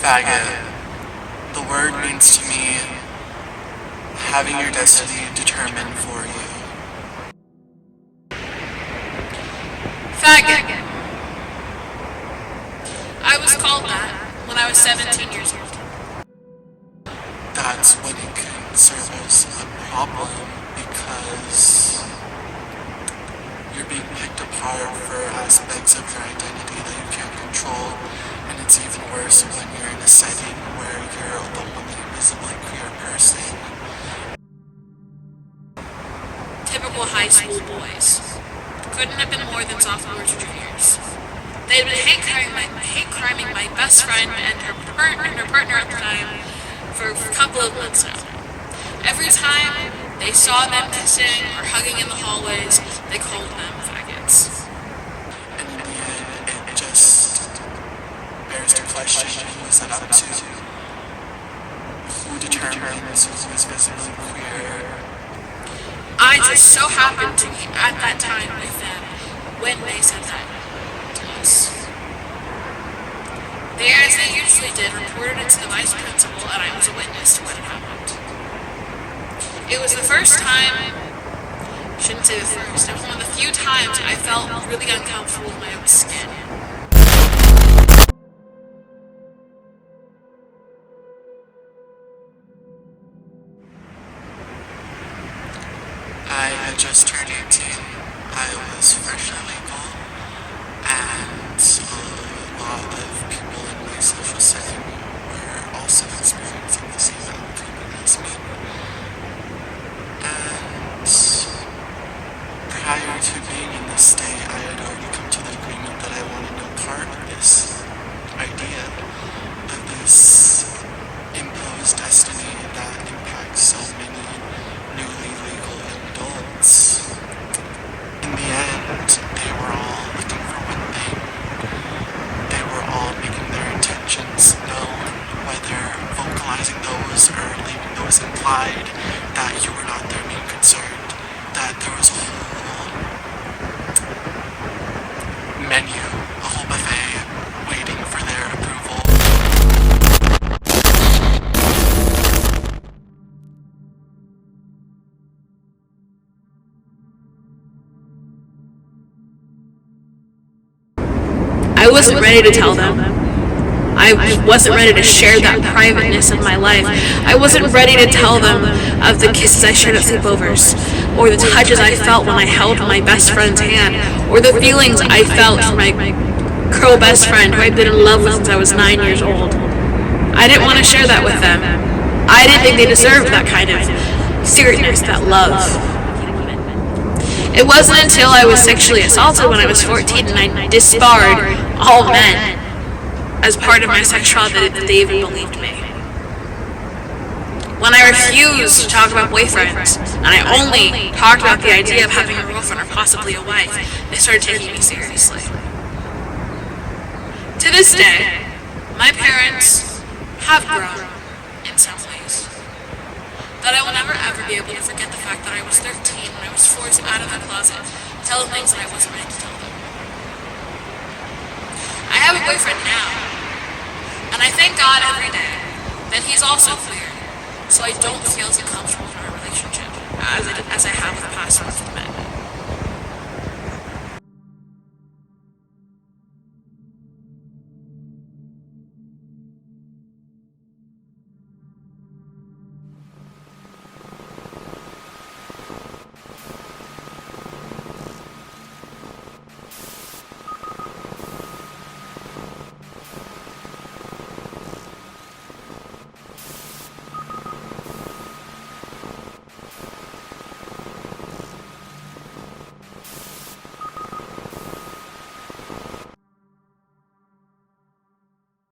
Faggot. The word means to me having your destiny determined for you. Faggot. I was called that when I was 17 years old. That's when it can serve as a problem because you're being picked apart for aspects of your identity that you can't control, and it's even worse when you're in a setting where you're the only visibly queer person. Typical high school boys. Couldn't have been more than sophomores or juniors. They had been hate criming my best friend and her partner at the time for a couple of months now. Every time they saw them kissing or hugging in the hallways, they called them faggots. And in the end, it just bears the question who is that up to? Who determines who is visibly queer? I just so happened to be at that time with them when they said that to us. They, as they usually did, reported it to the vice principal, and I was a witness to what had happened. It was the first time, shouldn't say the first, it was one of the few times I felt really uncomfortable with my own skin. I had just turned 18. I was freshly legal, and a lot of people in my social setting were also experiencing the same outcome as me. And prior to being in this state, I had already come to the agreement that I wanted no part of this idea, of this imposed destiny that impacts so many newly legal adults. In the end, they were all looking for one thing. They were all making their intentions known, whether vocalizing those or leaving those implied, that you were not their main concern, that there was a whole menu, a whole buffet waiting for their approval. I wasn't ready to tell them. I wasn't ready to share that privateness of my life. I wasn't ready to tell them of the kisses I shared at sleepovers, or the touches I felt when I held my best friend's hand, or the feelings I felt for my girl best friend who I'd been in love with since I was 9 years old. I didn't want to share that with them. I didn't think they deserved that kind of secretness, that love. It wasn't until I was sexually assaulted when I was 14 and I disbarred all men as part of my sexuality that they even believed me. When I refused to talk about boyfriends, and I only talked about the idea of having a girlfriend or possibly a wife, they started taking me seriously. To this day, my parents have grown in some ways. That I will never ever be able to forget the fact that I was 13 when I was forced out of the closet to tell them things that I wasn't ready to tell them. I have a boyfriend now, and I thank God every day that he's also queer, so I don't feel as uncomfortable in our relationship as I have with past ones with men.